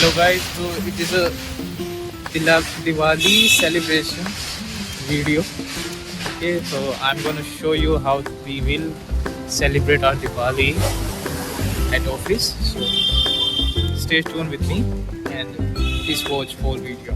Hello guys, so it is a Diwali celebration video. Okay, so I'm gonna show you how we will celebrate our Diwali at office. So stay tuned with me and please watch full video.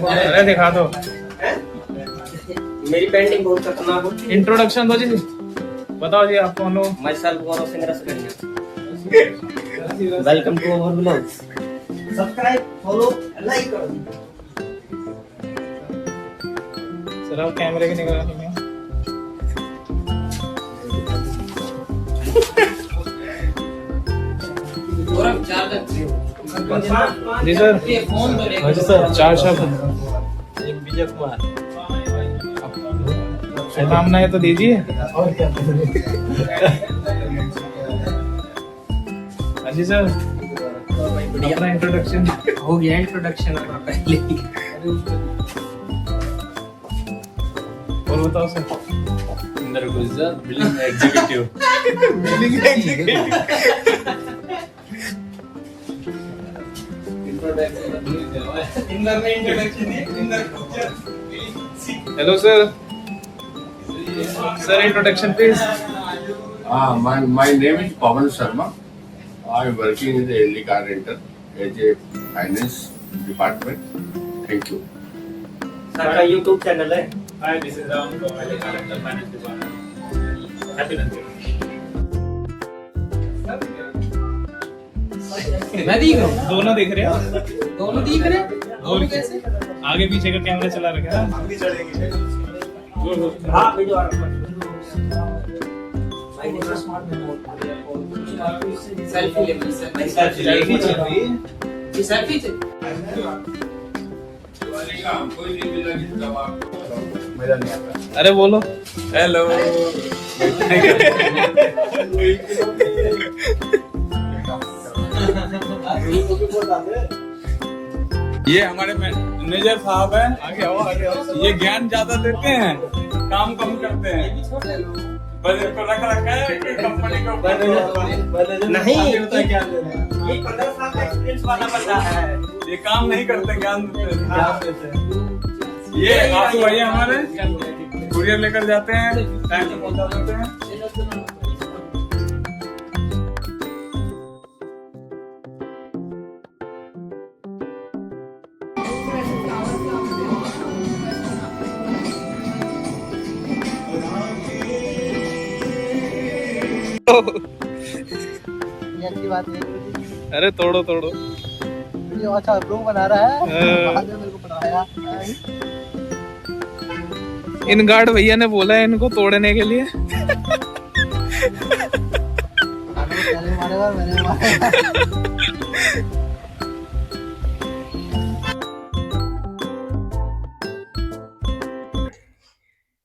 अरे दिखा दो मेरी painting बहुत खतरनाक होती है। Introduction दो जी, बताओ जी आप कौन हो? मैं sir Gaurav Singh Rasgadhiya. Welcome to our blog. Subscribe, follow, like करो। सर आप कैमरे की निगरानी में गौरव चार्जर जी सर। हाँ जी सर, चार शब्द। एक विजय कुमार। नाम है तो दीजिए। और क्या? हाँ जी सर, अपना इंट्रोडक्शन हो गया इंट्रोडक्शन आपका पहले ही। और बताओ सर। इंदर गुजर, billing executive. Hello sir, sir introduction please. My name is Pawan Sharma. I am working in the LE Car Rental as a finance department. Thank you. Sir का YouTube channel है। Hi, this is Ram from LE Car Rental Finance Department. Happy New Year. मैं दिख रहा हूँ। दोनों दिख रहे हो? दोनों दिख रहे हैं। और कैसे? आगे पीछे का कैमरा चला रखा है ना? हाँ वीडियो आ रहा है। सेल्फी ले सेल्फी चल रही है। ये सेल्फी चल। मेरा नहीं आता। अरे बोलो। हेलो। ये हमारे मैनेजर साहब है। आगे आओ, आगे आओ। ये ज्ञान ज्यादा देते हैं, काम कम करते हैं। बजट को रख रखा है कि कंपनी को नहीं ये 15 साल का एक्सपीरियंस वाला बंदा है। ये काम नहीं करते, ज्ञान देते हैं। ये आंसू भैया हमारे कुरियर लेकर जाते हैं, टाइम से पहुंचा देते हैं। ये अच्छी बात है। अरे तोड़ो तोड़ो। ये अच्छा ब्लॉग बना रहा है। बाद में मेरे को पढ़ाया। इन गार्ड भैया ने बोला है इनको तोड़ने के लिए। मारेगा मैंने मारेगा।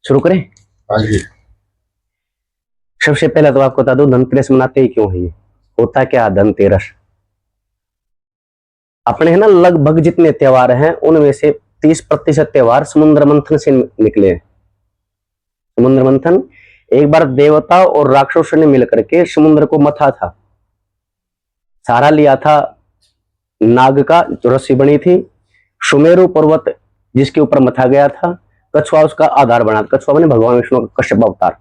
शुरू करें? हाँ जी। सबसे पहले तो आपको बता दो धनतेरस मनाते ही क्यों है। ये होता क्या धनतेरस? अपने है ना लगभग जितने त्योहार हैं उनमें से 30% त्योहार समुद्र मंथन से निकले हैं। समुद्र मंथन एक बार देवता और राक्षसों ने मिलकर के समुद्र को मथा था, सहारा लिया था नाग का जो रस्सी बनी थी, सुमेरु पर्वत जिसके ऊपर मथा गया था, कछुआ उसका आधार बना। कछुआ बने भगवान विष्णु का कश्यप अवतार।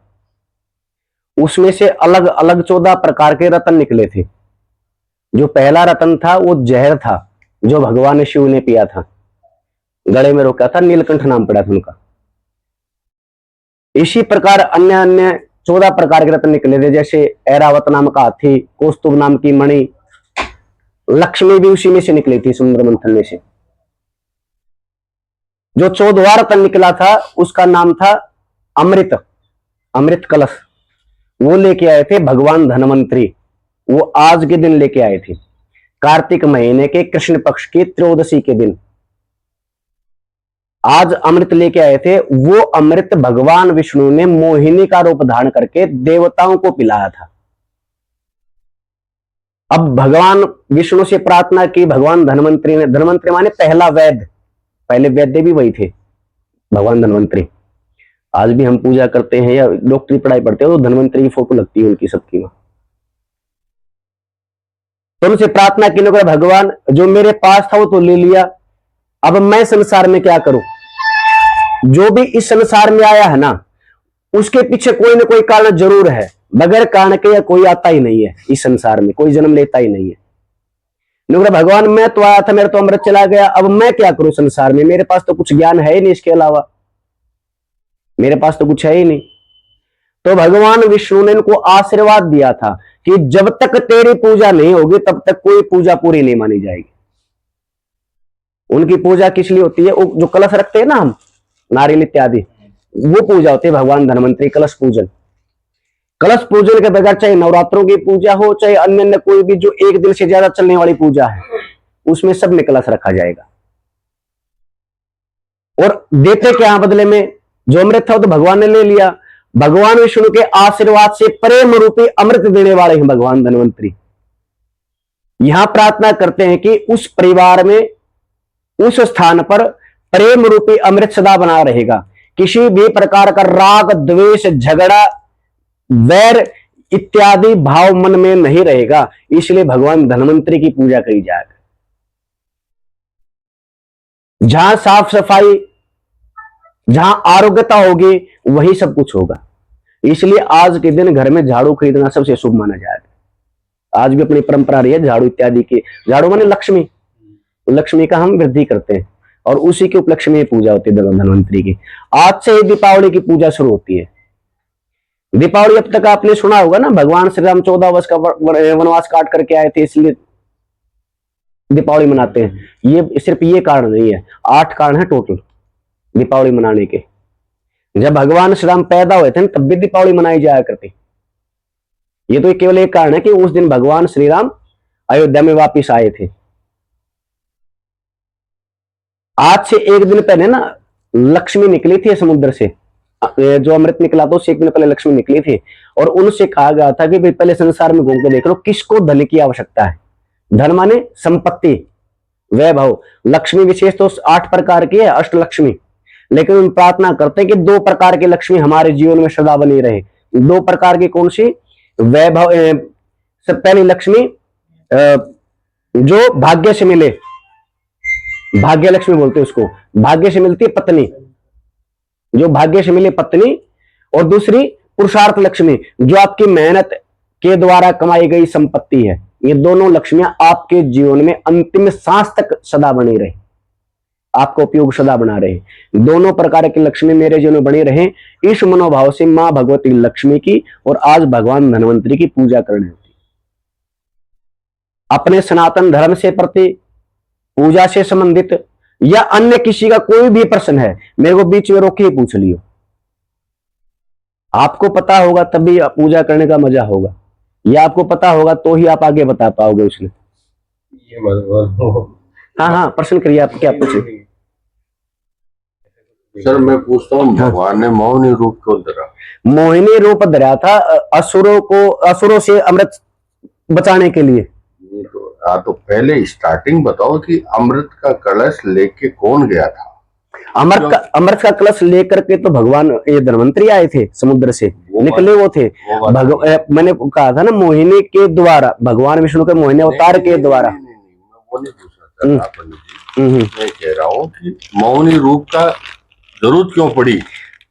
उसमें से अलग अलग 14 प्रकार के रत्न निकले थे। जो पहला रत्न था वो जहर था, जो भगवान शिव ने पिया था, गले में रोका था, नीलकंठ नाम पड़ा था उनका। इसी प्रकार अन्य अन्य 14 प्रकार के रत्न निकले थे, जैसे ऐरावत नाम का हाथी, कौस्तुभ नाम की मणि, लक्ष्मी भी उसी में से निकली थी, समुद्र मंथन में से। जो 14वां रत्न निकला था उसका नाम था अमृत, अमृत कलश। वो लेके आए थे भगवान धनवंतरी, वो आज के दिन लेके आए थे, कार्तिक महीने के कृष्ण पक्ष की त्रयोदशी के दिन आज अमृत लेके आए थे। वो अमृत भगवान विष्णु ने मोहिनी का रूप धारण करके देवताओं को पिलाया था। अब भगवान विष्णु से प्रार्थना की भगवान धनवंतरी ने, धनवंतरी माने पहला वैद्य, पहले वैद्य भी वही थे भगवान धनवंतरी। आज भी हम पूजा करते हैं या डॉक्टरी पढ़ाई पढ़ते हो तो धनवंतरी की फोटो लगती है उनकी सबकी वहां। तो उनसे प्रार्थना की, भगवान जो मेरे पास था वो तो ले लिया, अब मैं संसार में क्या करूं? जो भी इस संसार में आया है ना, उसके पीछे कोई ना कोई कारण जरूर है, बगैर कारण के या कोई आता ही नहीं है इस संसार में, कोई जन्म लेता ही नहीं है। भगवान मैं तो आया था, मेरा तो अमृत चला गया, अब मैं क्या करूं संसार में? मेरे पास तो कुछ ज्ञान है ही नहीं, इसके अलावा मेरे पास तो कुछ है ही नहीं। तो भगवान विष्णु ने इनको आशीर्वाद दिया था कि जब तक तेरी पूजा नहीं होगी तब तक कोई पूजा पूरी नहीं मानी जाएगी। उनकी पूजा किस लिए होती है? जो कलश रखते हैं ना हम, नारियल इत्यादि, वो पूजा होती है भगवान धनवंतरी, कलश पूजन। कलश पूजन के बगैर चाहे नवरात्रों की पूजा हो, चाहे अन्य अन्य कोई भी जो एक दिन से ज्यादा चलने वाली पूजा है, उसमें सब में कलश रखा जाएगा। और देते क्या बदले में? जो अमृत था वो तो भगवान ने ले लिया। भगवान विष्णु के आशीर्वाद से प्रेम रूपी अमृत देने वाले हैं भगवान धनवंतरी। यहां प्रार्थना करते हैं कि उस परिवार में, उस स्थान पर प्रेम रूपी अमृत सदा बना रहेगा, किसी भी प्रकार का राग, द्वेष, झगड़ा, वैर इत्यादि भाव मन में नहीं रहेगा। इसलिए भगवान धनवंतरी की पूजा करी जाएगी। जहां साफ सफाई, जहां आरोग्यता होगी, वही सब कुछ होगा। इसलिए आज के दिन घर में झाड़ू खरीदना सबसे शुभ माना जाएगा। आज भी अपनी परंपरा रही है झाड़ू इत्यादि की। झाड़ू माने लक्ष्मी, लक्ष्मी का हम वृद्धि करते हैं और उसी के उपलक्ष्य में पूजा होती है धनवंतरी की। आज से ही दीपावली की पूजा शुरू होती है। दीपावली अब तक आपने सुना होगा ना, भगवान श्री राम 14 वर्ष का वनवास काट करके आए थे, इसलिए दीपावली मनाते हैं। ये सिर्फ ये कारण नहीं है, 8 कारण है टोटल दीपावली मनाने के। जब भगवान श्री राम पैदा हुए थे तब भी दीपावली मनाई जाया करती। ये तो केवल एक कारण है कि उस दिन भगवान श्री राम अयोध्या में वापिस आए थे। आज से एक दिन पहले ना लक्ष्मी निकली थी समुद्र से, जो अमृत निकला था उससे एक दिन पहले लक्ष्मी निकली थी और उनसे कहा गया था कि भाई पहले संसार में घूम के देख लो किसको धन की आवश्यकता है। धन माने संपत्ति, वैभव। लक्ष्मी विशेष तो 8 प्रकार की है, अष्टलक्ष्मी, लेकिन हम प्रार्थना करते हैं कि 2 प्रकार की लक्ष्मी हमारे जीवन में सदा बनी रहे। 2 प्रकार की कौन सी? वैभव, सब पहली लक्ष्मी जो भाग्य से मिले, भाग्य लक्ष्मी बोलते हैं उसको, भाग्य से मिलती है पत्नी, जो भाग्य से मिले पत्नी। और दूसरी पुरुषार्थ लक्ष्मी, जो आपकी मेहनत के द्वारा कमाई गई संपत्ति है। ये दोनों लक्ष्मियां आपके जीवन में अंतिम सांस तक सदा बनी रहे, आपको उपयोग सदा बना रहे। दोनों प्रकार की लक्ष्मी मेरे जीवन में बनी रहे, इस मनोभाव से मां भगवती लक्ष्मी की और आज भगवान धनवंतरी की पूजा करनी होती। अपने सनातन धर्म से प्रति, पूजा से संबंधित या अन्य किसी का कोई भी प्रश्न है, मेरे को बीच में रोक के पूछ लियो। आपको पता होगा तभी पूजा करने का मजा होगा, या आपको पता होगा तो ही आप आगे बता पाओगे उसने। हाँ, प्रश्न करिए, आप क्या पूछे? सर मैं पूछता हूँ, भगवान ने मोहिनी रूप क्यों धरा? मोहिनी रूप धरा था असुरों से अमृत बचाने के लिए। तो पहले स्टार्टिंग बताओ कि अमृत का कलश लेके कौन गया था? अमृत का कलश लेकर के तो भगवान ये धनवंतरी आए थे, समुद्र से निकले वो थे। मैंने कहा था ना, मोहिनी के द्वारा, भगवान विष्णु के मोहिनी अवतार के द्वारा। वो नहीं पूछ रहा था मैं कह रहा हूँ कि मोहिनी रूप का जरूरत क्यों पड़ी?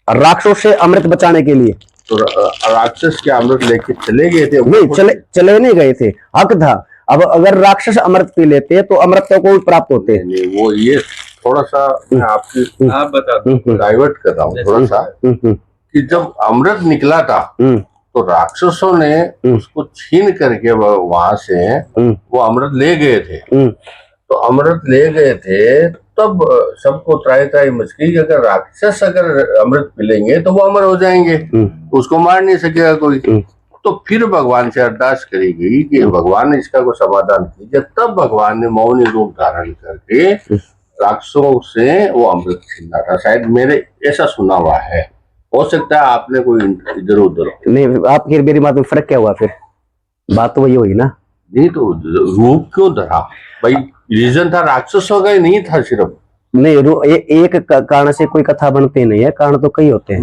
राक्षसों से अमृत बचाने के लिए। तो राक्षस क्या अमृत लेके चले गए थे? नहीं, चले नहीं गए थे, हक था। अब अगर राक्षस अमृत पी लेते हैं तो अमृत तो को भी प्राप्त होते हैं। नहीं, वो ये थोड़ा सा मैं आपकी आप बता दो। डाइवर्ट कर रहा हूँ थोड़ा सा, कि जब अमृत निकला था तो राक्षसों ने उसको छीन करके वहां से वो अमृत ले गए थे। तो अमृत ले गए थे तब सबको त्राही त्राही मच गई, अगर राक्षस अगर अमृत पिलेंगे तो वो अमर हो जाएंगे, उसको मार नहीं सकेगा कोई। तो फिर भगवान से अरदास करी गई कि भगवान इसका कोई समाधान कीजिए। तब भगवान ने मौनी रूप धारण करके राक्षसों से वो अमृत छीना था, शायद मैंने ऐसा सुना हुआ है। हो सकता है आपने कोई इधर उधर नहीं, आप फिर मेरी बात में फर्क क्या हुआ? फिर बात तो वही हुई ना। नहीं तो रूप क्यों धरा भाई? रीजन था राक्षसों का ही नहीं था सिर्फ। नहीं, एक कारण से कोई कथा बनती नहीं है, कारण तो कई होते हैं।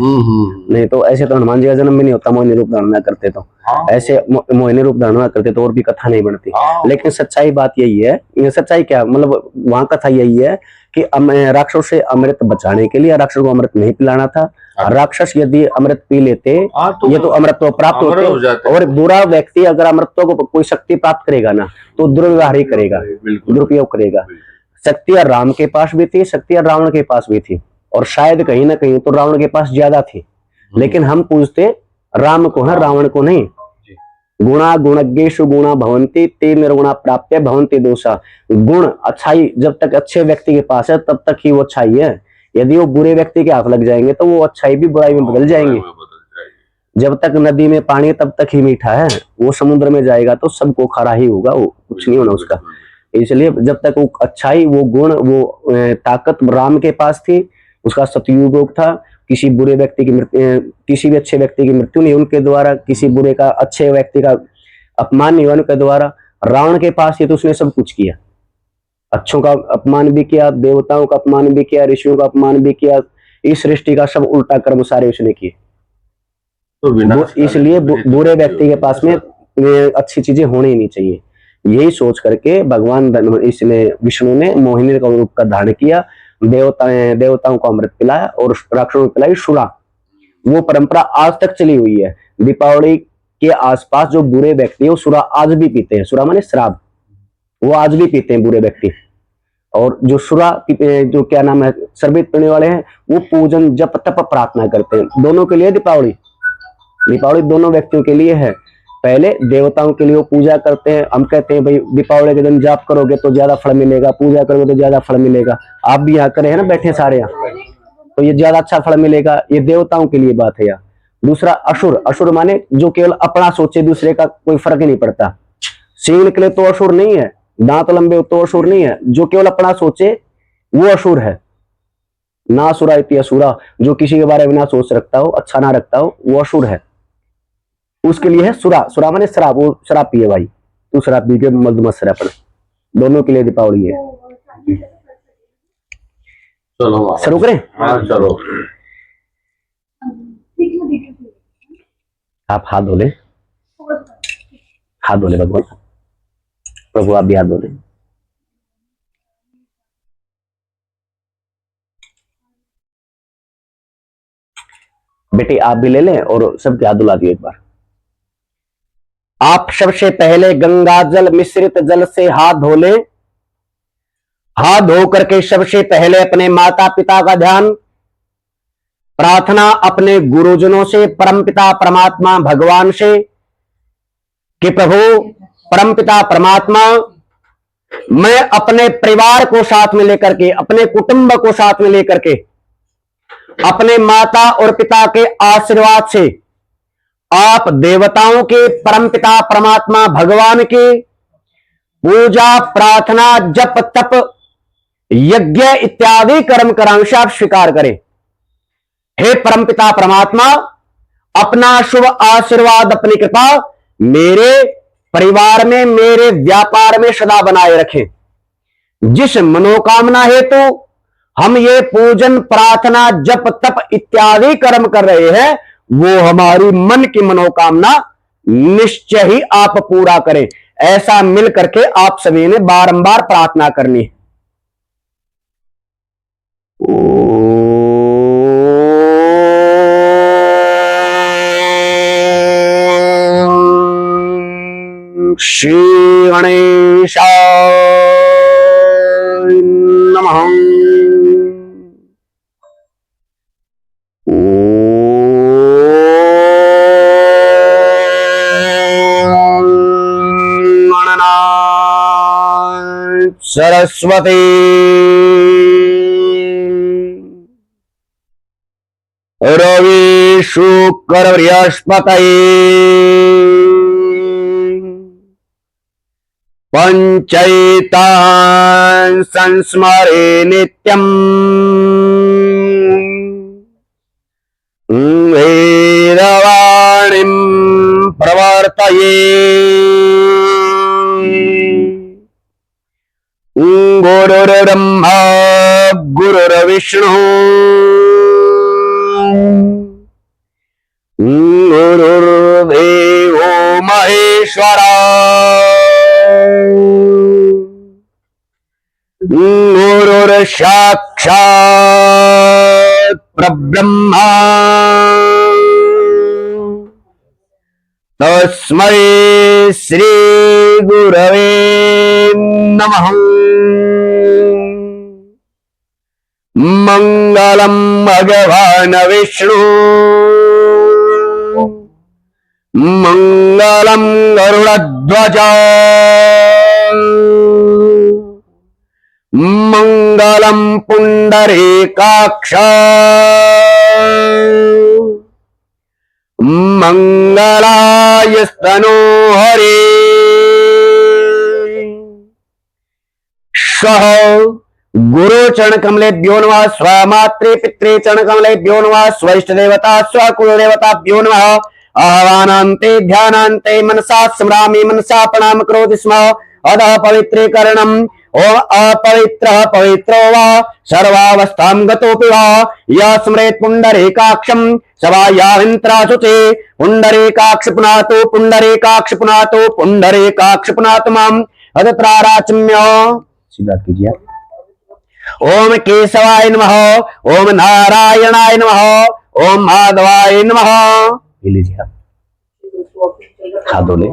नहीं तो ऐसे तो हनुमान जी का जन्म भी नहीं होता मोहिनी रूप धारण ना करते तो। ऐसे मोहिनी रूप धारण ना करते तो और भी कथा नहीं बनती। लेकिन सच्चाई बात यही है, सच्चाई क्या मतलब वहां कथा यही है कि राक्षसों से अमृत बचाने के लिए राक्षस को अमृत नहीं पिलाना था। राक्षस यदि अमृत पी लेते ये तो अमृत तो प्राप्त होते, और बुरा व्यक्ति अगर अमृतों को कोई शक्ति प्राप्त करेगा ना तो दुर्व्यवहार ही करेगा, दुरुपयोग करेगा। शक्तियां राम के पास भी थी, शक्तियां रावण के पास भी थी, और शायद कहीं ना कहीं तो रावण के पास ज्यादा थी। लेकिन हम पूछते राम को है, रावण को नहीं। गुणा गुणज्ञेषु गुणा भवन्ति ते निर्गुणा प्राप्य भवन्ति दोषा। गुण अच्छाई जब तक अच्छे व्यक्ति के पास है तब तक ही वो अच्छाई है। यदि वो बुरे व्यक्ति के हाथ लग जाएंगे तो वो अच्छाई भी बुराई में बदल जाएंगे। जब तक नदी में पानी तब तक ही मीठा है, वो समुद्र में जाएगा तो सबको खारा ही होगा, वो कुछ नहीं होना उसका। इसलिए जब तक वो अच्छाई, वो गुण, वो ताकत राम के पास थी, उसका सतयुग था। किसी बुरे व्यक्ति की मृत्यु, किसी भी अच्छे व्यक्ति की मृत्यु नहीं उनके द्वारा, किसी बुरे का अच्छे व्यक्ति का अपमान नहीं हुआ उनके द्वारा। रावण के पास ये तो उसने सब कुछ किया, अच्छों का अपमान भी किया, देवताओं का अपमान भी किया, ऋषियों का अपमान भी किया। इस सृष्टि का सब उल्टा कर्म सारे उसने किए। तो इसलिए बुरे व्यक्ति के पास में अच्छी चीजें होनी ही नहीं चाहिए। यही सोच करके भगवान इसने विष्णु ने मोहिनी का रूप का धारण किया, देवताओं को अमृत पिलाया और राक्षसों को पिलाई शुरा। वो परंपरा आज तक चली हुई है। दीपावली के आसपास जो बुरे व्यक्ति है वो शुरा आज भी पीते हैं। शुरा माने शराब, वो आज भी पीते हैं बुरे व्यक्ति। और जो शुरा जो क्या नाम है शरबत पीने वाले हैं वो पूजन जप तप प्रार्थना करते हैं। दोनों के लिए दीपावली दोनों व्यक्तियों के लिए है। पहले देवताओं के लिए वो पूजा करते हैं। हम कहते हैं भाई दीपावली के दिन जाप करोगे तो ज्यादा फल मिलेगा, पूजा करोगे तो ज्यादा फल मिलेगा। आप भी यहाँ करे हैं ना, बैठे सारे यहाँ, तो ये ज्यादा अच्छा फल मिलेगा। ये देवताओं के लिए बात है। यहाँ दूसरा असुर, असुर माने जो केवल अपना सोचे, दूसरे का कोई फर्क नहीं पड़ता। सिंह निकले तो असुर नहीं है, दांत लंबे तो असुर नहीं है। जो केवल अपना सोचे वो असुर है। ना असुरा इति असुरा, जो किसी के बारे में ना सोच रखता हो, अच्छा ना रखता हो, वो असुर है। उसके लिए है सुरा। सुरा माने शराब, वो शराब पिए भाई, तू शराब पी के मस्त रह। पर दोनों के लिए दीपावली है। चलो शुरू करें? हाँ चलो। आप हाथ धो ले, हाथ धो ले भगवान, प्रभु आप भी हाथ धो ले। बेटे आप भी ले लें और सबके हाथ धुला दिए एक बार। आप सबसे पहले गंगा जल मिश्रित जल से हाथ धो ले। हाथ धो करके सबसे पहले अपने माता पिता का ध्यान, प्रार्थना अपने गुरुजनों से, परमपिता परमात्मा भगवान से कि प्रभु परमपिता परमात्मा, मैं अपने परिवार को साथ में लेकर के, अपने कुटुंब को साथ में लेकर के, अपने माता और पिता के आशीर्वाद से आप देवताओं के, परमपिता परमात्मा भगवान के पूजा प्रार्थना जप तप यज्ञ इत्यादि कर्म करांश आप स्वीकार करें। हे परमपिता परमात्मा, अपना शुभ आशीर्वाद, अपनी कृपा मेरे परिवार में, मेरे व्यापार में सदा बनाए रखें। जिस मनोकामना हेतु हम ये पूजन प्रार्थना जप तप इत्यादि कर्म कर रहे हैं वो हमारी मन की मनोकामना निश्चय ही आप पूरा करें। ऐसा मिल करके आप सभी ने बारंबार प्रार्थना करनी है। श्री गणेशाय नमः। सरस्वती रवि शुक्र बृहस्पतये पंचैतान् संस्मरे नित्यम् वेदवाणीं प्रवर्तये गुरुर्ब्रह्मा गुरुर्विष्णु गुरुर्देवो महेश्वरा गुरुर्साक्षात् परब्रह्मा तस्मै श्री गुरवे नमः। मंगलम भगवान विष्णु मंगलम गरुड़ध्वज मंगलम पुंडरीकाक्ष मंगलायस्तनो हरि सह गुरु चरण कमलेभ्यो नमः। स्वमात्रे पित्रे चरण कमलेभ्यो नमः। स्वइष्ट देवता स्वकुल देवताभ्यो नमः। आह्वानान्ते ध्यानान्ते मनसा स्मरामि मनसा प्रणाम करोति स्म। अतः पवित्रीकरणम् ओम अपवित्रः पवित्रो वा सर्वावस्थां गतोऽपि वा यः स्मरेत् पुण्डरीकाक्षं सवायामिन्त्राशुचे पुण्डरीकाक्ष पुनातु पुण्डरीकाक्ष पुनातु पुण्डरीकाक्ष पुनातु माम् अदत्राराचम्य। सिद्धार्थ कीजिए। ओम केशवाय नमः। ओम नारायणाय नमः। ओम माधवाय नमः। लीजिए हाथ धोले।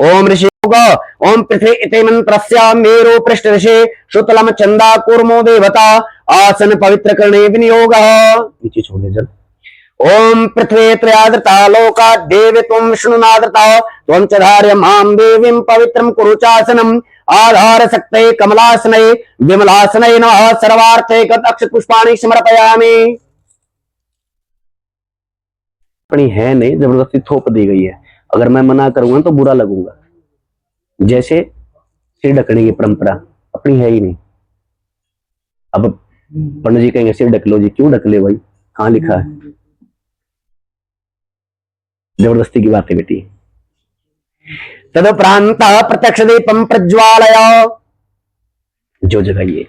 ओम ऋषि ओम पृथ्वी इति मंत्रस्य मेरु पृष्ठ ऋषि शुक्लम चंदा कूर्मो देवता आसन पवित्र करणे विनियोगः। नीचे छोड़े जल। ओम पृथ्वी त्रयाद्रता लोका देवी त्वं विष्णुनाद्रता त्वं च धार्य मां देवीं पवित्रं कुरु चासनम् आधार सक्ते कमलासने विमलासने नमः। सर्वार्थे अक्षत पुष्पाणि समर्पयामि। अपनी है नहीं, जबरदस्ती थोप दी गई है। अगर मैं मना करूंगा तो बुरा लगूंगा। जैसे सिर ढकने की परंपरा अपनी है ही नहीं। अब पंडित जी कहेंगे सिर ढक लो जी, क्यों ढक ले भाई, कहाँ लिखा है? जबरदस्ती की बात है बेटी। तदुपरांत प्रत्यक्ष दीपम प्रज्वालय जो जगाइए।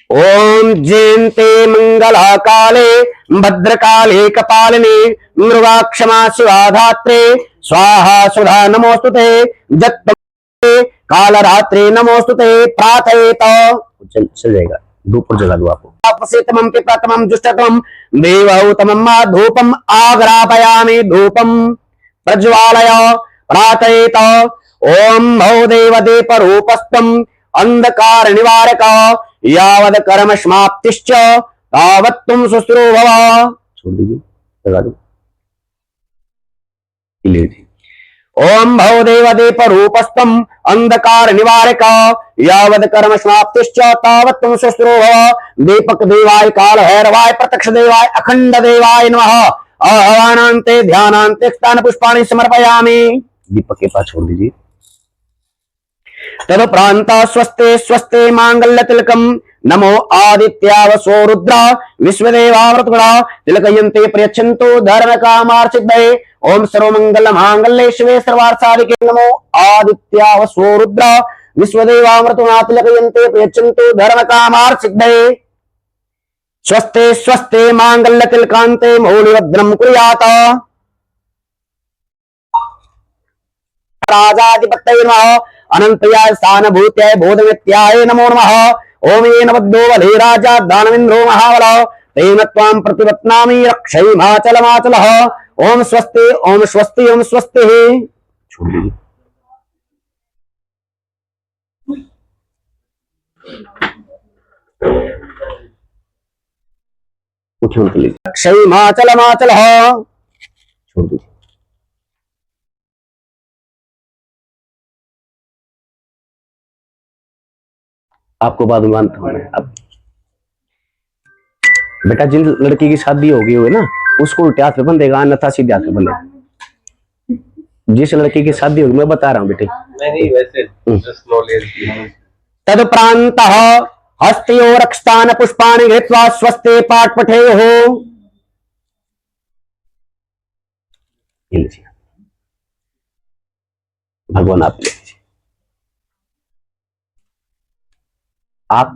ओम जयंते मंगला काले भद्रकाले कपालिनी मृगाक्षमा शिवाधात्रे स्वाहा सुधा नमोस्तुते जत्ते कालरात्रे नमोस्तुते प्रार्थयेत। चल जाएगा, धूप जगा दो आपको। अपसेतमं पिप्रतमं जुष्टतमं देवहूतमं मा धूपम आग्रापयामि धूपम प्रज्वालय प्रार्थयेत। ओम भव देवदीपरूपस्थं अंधकार निवारक यावद कर्म समाप्तिश्च तावत् तुम सुश्रू भव। छोड़ दीजिए, लगा दो। ओम भव देवदीपरूपस्थं अंधकार निवारक यावद कर्म समाप्तिश्च तावत् तुम सुश्रू भव। दीपक देवाय काल भैरवाय प्रत्यक्ष देवाय अखंड देवाय नमः। आह्वानान्ते ध्यानान्ते स्थान पुष्पाणि समर्पयामि। दीपक के पास छोड़ दीजिए। तदुपरांत स्वस्ते स्वस्ते मांगल्य तिलकम नमो आदित्यावसो रुद्र विश्वदेवावृतगुणा तिलकयन्ते प्रयच्छन्तु धर्म कामार्थिद्वये। ओम सर्वमंगल मांगल्ये शिवे सर्वार्थसाधिके नमो आदित्यावसो रुद्र विश्वदेवावृतगुणा तिलकयन्ते प्रयच्छन्तु धर्म कामार्थिद्वये। स्वस्ते स्वस्ते मांगल्य तिलकान्ते मौलिभद्रं कुर्यात्। राजाधिपतये नमः। अनंतयाय स्थानभूत्याय बोधमित्याय नमो नमः। ओम येन बद्धो बले राजा दानवेन्द्रो महाबल तेन त्वां प्रतिपत्नामि रक्षैमाचलमाचलः। ओम स्वस्ति ओम स्वस्ति ओम स्वस्ति। छोड़ दीजिए। उठे उठ लीजिए। अक्षय माचल माचल हो, छोड़ दीजिए। आपको बाद में मानता हूं मैं। अब बेटा जिन लड़की की शादी होगी हुई ना, उसको उल्टे हाथ पे बंधेगा, अन्यथा सीधे हाथ पे बंधेगा। जिस लड़की की शादी होगी, मैं बता रहा हूँ बेटे। नहीं वैसे just knowledge। तद प्रांत हस्त्यो रक्षतान पुष्पाणि घृत्वा स्वस्ते पाठ पठे हो। भगवान आप ले लीजिए। आप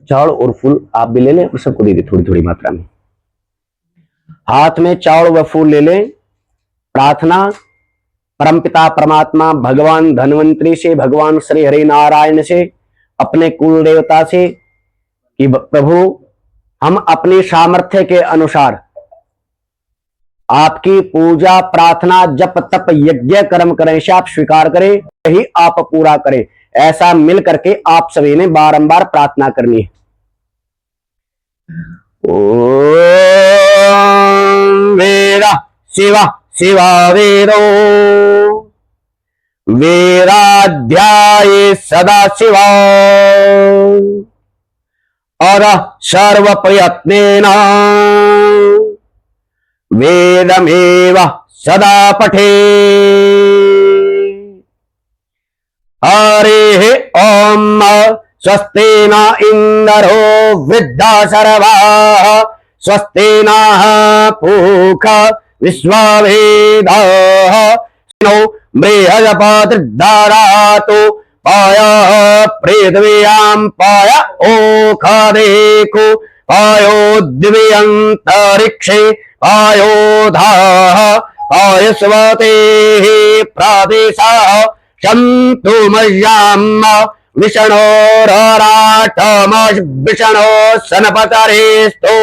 चावल और फूल आप भी ले लें और सबको दे दे थोड़ी थोड़ी मात्रा में। हाथ में चावल व फूल ले लें। प्रार्थना परमपिता परमात्मा भगवान धन्वंतरी से, भगवान श्री हरि नारायण से, अपने कुल देवता से कि प्रभु हम अपनी सामर्थ्य के अनुसार आपकी पूजा प्रार्थना जप तप यज्ञ कर्म करें से आप स्वीकार करें, यही आप पूरा करें। ऐसा मिल करके आप सभी ने बारंबार प्रार्थना करनी है। ओम वेदा शिवा शिवा वेदो वेदाध्याये सदा शिवा और सर्व प्रयत्नेन वेदमेव सदा पठे। हरे ओम स्वस्ति न इंद्रो वृद्धा सर्वाः स्वस्ति नः पूषा विश्ववेदाः नो बृहस्पतिर्दधातु पायः पृथिव्यां पाय ओखदेको पायो दिव्यन्तरिक्षे पायोधाः पायस्वतेः प्रादेशाः शन्तु मह्यं विष्णोराराटम विष्णो सनपतरेस्तो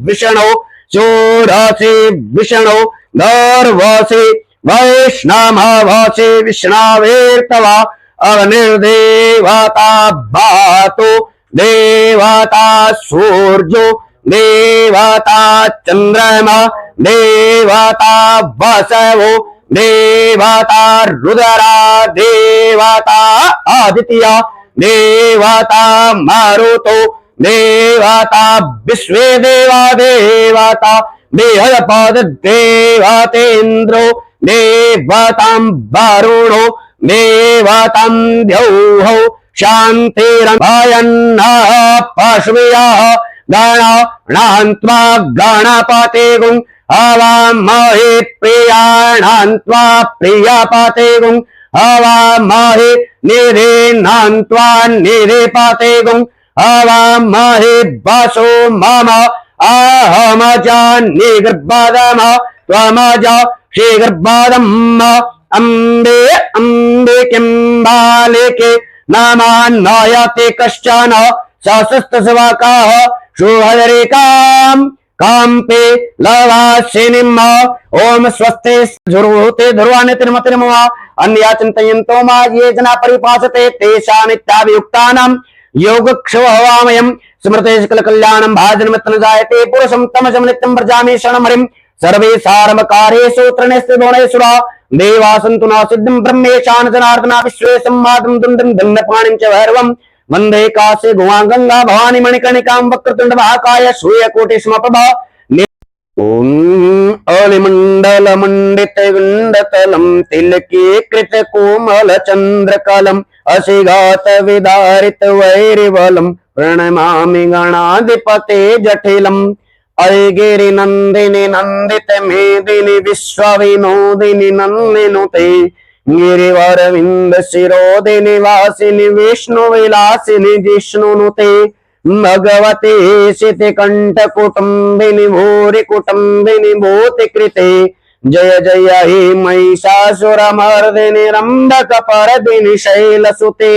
विष्णो षोडशे विष्णो गर्वसे वैष्णवसे विष्णवेर्तवा अग्निर्देवता भातो देवता सूर्यो देवता चंद्रमा देवता वसवो देवता रुद्रा देवता आदित्य देवता मारुतो देवता विश्वे देवा देवता देहपद देवतेन्द्रो देवतां वरुणो देवतां द्यौः शान्तिरभयन्नः पशुभ्यः गणान्त्वा गणपतिगुं हवामहे प्रियाणान्त्वा प्रियपतिगुं हवामहे निधीनान्त्वा निधिपतिगुं हवामहे वसो मम अहमजान्निगर्भदम त्वमज शीघ्रपदम् अम्बे अम्बिकिं बालिके नमान्नयते कश्चन सशस्त्रसेवकः शुभदरिकां काम्पे लवासिनिम् ओम स्वस्ते ध्रुवते ध्रुवानि तिर्मतिर्मः अन्या चिन्तयन्तो मा ये जना परिपासते तेषां नित्याभियुक्तानां योगक्षवहवामयं स्मृते सकलकल्याणं भाजनमित्र जायते पुरुषं तमसं नित्यं व्रजामि शरणमरिं सर्वे सारमकारेषु त्रिणेषु दोणेषु देवा सन्तु न सिद्धिं ब्रह्मेशान जनार्दना विश्वे सम्मादं दुन्दं दण्डपाणिं च भैरवं वन्दे काशे गुहा गंगा भवानी मणिकर्णिकां वक्रतुण्ड महाकाय सूर्यकोटि समप्रभा। ओम अलिमंडल मंडित विंडतलम तिलकीकृत कोमल चंद्रकलम असिघात विदारित वैरिवलम प्रणमामि गणाधिपते जटिलम अयगिरि नंदिनी नंदित मेदिनी विश्वविनोदिनी नंदिनुते गिरिवरविंद शिरोदिनी वासिनी विष्णु विलासिनी जिष्णुनुते भगवते शितिकंठ कुटुंबिनी भूरि कुटुंबिनी भूति कृते जय जय हे महिषासुरमर्दिनी रंभक परदिनी शैलसुते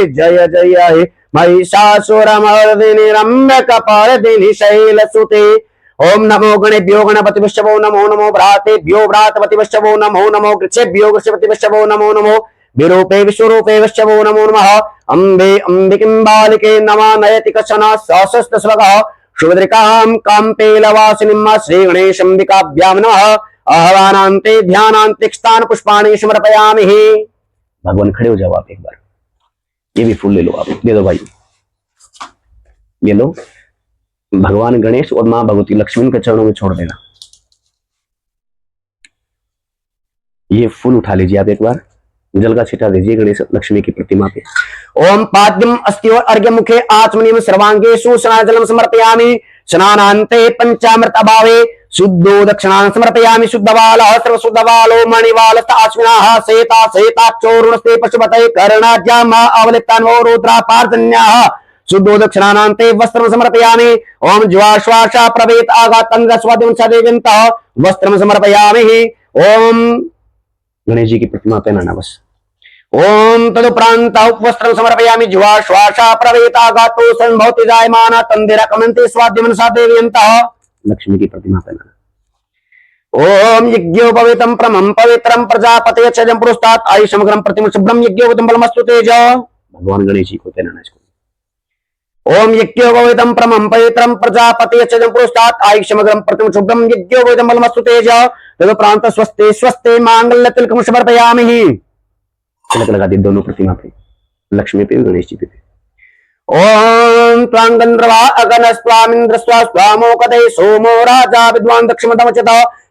जय जय हे महिषासुरमर्दिनी रंभक परदिनी शैलसुते। ओम नमो गणेभ्यो गणपतिभ्यो नमो नमो भ्रातेभ्यो भ्रातपतिभ्यो नमो नमो कृच्छेभ्यो कृच्छपतिभ्यो नमो नमो विरूपे विश्वरूपे वश्चवो नमो नमः। अम्बे अम्बिकिं बालिके नमः नयति कशन सहस्र स्वगः शुभद्रिकां काम्पेलवासिनीं श्री गणेशंबिकाभ्यां नमः। आह्वानान्ते ध्यानान्ते स्थान पुष्पाणि समर्पयामि। भगवान खड़े हो जाओ आप एक बार, ये भी फूल ले लो, आप दे दो भाई, ये लो। भगवान गणेश और मां भगवती लक्ष्मी के चरणों में छोड़ देना। ये फूल उठा लीजिए आप एक बार, जल का छिटा दीजिए गणेश लक्ष्मी की प्रतिमा पे। ओम पाद्यम अस्ति और अर्घ्य मुखे आचमनीम सर्वांगेषु स्नानजलम समर्पयामि। स्नानान्ते पंचामृत अभावे शुद्धो दक्षिणां समर्पयामि। शुद्धबालः सर्वशुद्धबालो मणिबालस्त आश्विनाः सेता सेताक्षोरुणस्ते पशुपतये कर्णाज्याम अवलिप्तान्वो रुद्रा पार्जन्याः। शुद्धो दक्षिणानान्ते वस्त्रं समर्पयामि। ओम ज्वाश्वासा प्रवेत आगातं रस्वादिं सदेवन्तः वस्त्रं समर्पयामि। ओम गणेश जी की प्रतिमा पहनाना बस। ओम तदुपरांत वस्त्रं समर्पयामि। ज्वाश्वासा प्रवेत आगातो संभवति जायमाना तंदिरा कमन्ते स्वाद्यं सदेवन्तः लक्ष्मी की प्रतिमा पहनाना। ओम यज्ञोपवीतं प्रमं पवित्रं प्रजापते चजं पुरस्तात् आयुषमग्रं प्रतिम शुभ्रं यज्ञोपवीतं बलमस्तु तेज। भगवान गणेश जी को पहनाना इसको। ओम यज्ञोपवीतं प्रमं पवित्रं प्रजापते चजं पुरस्तात् आयुषमग्रं प्रतिम शुभ्रं यज्ञोपवीतं बलमस्तु तेज। तदुपरांत स्वस्ते स्वस्ते मांगल्य तिलकं समर्पयामि। तिलक लगा दी दोनों प्रतिमा पे, लक्ष्मी पे गणेश जी पे। ओम त्वांगंद्रवा अगनस्वामिंद्र स्वामोकदे सोमो राजा विद्वान दक्षिणमदमचत